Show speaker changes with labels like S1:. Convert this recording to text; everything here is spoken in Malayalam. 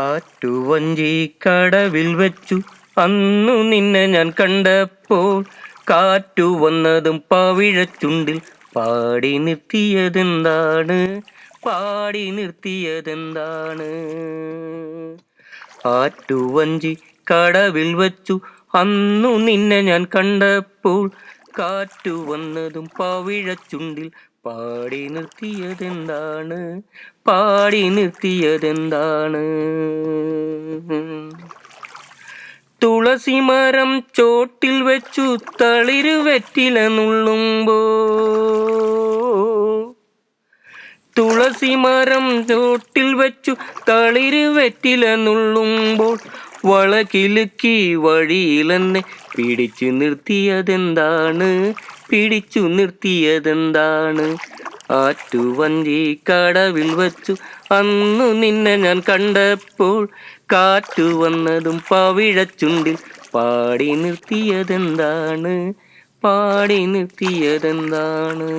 S1: ആറ്റുവഞ്ചി കടവിൽ വെച്ചു അന്നു നിന്നെ ഞാൻ കണ്ടപ്പോൾ കാറ്റു വന്നതും പവിഴച്ചുണ്ടിൽ പാടി നിർത്തിയതെന്താണ്? പാടി നിർത്തിയതെന്താണ്? ആറ്റുവഞ്ചി കടവിൽ വച്ചു അന്നു നിന്നെ ഞാൻ കണ്ടപ്പോൾ കാറ്റു വന്നതും പവിഴച്ചുണ്ടിൽ പാടി നിർത്തിയതെന്താണ്? പാടി നിർത്തിയതെന്താണ്? തുളസിമരം ചോട്ടിൽ വെച്ചു തളിരു വെറ്റില നുള്ളുമ്പോ, തുളസിമരം ചോട്ടിൽ വെച്ചു തളിരു വെറ്റില നുള്ളുമ്പോൾ വളകിലുക്കി വഴിയിലെന്നെ പിടിച്ചു നിർത്തിയതെന്താണ്? പിടിച്ചു നിർത്തിയതെന്താണ്? ആറ്റുവഞ്ചി കടവിൽ വച്ചു അന്നു നിന്നെ ഞാൻ കണ്ടപ്പോൾ കാറ്റു വന്നതും പവിഴച്ചുണ്ടിൽ പാടി നിർത്തിയതെന്താണ്? പാടി നിർത്തിയതെന്താണ്?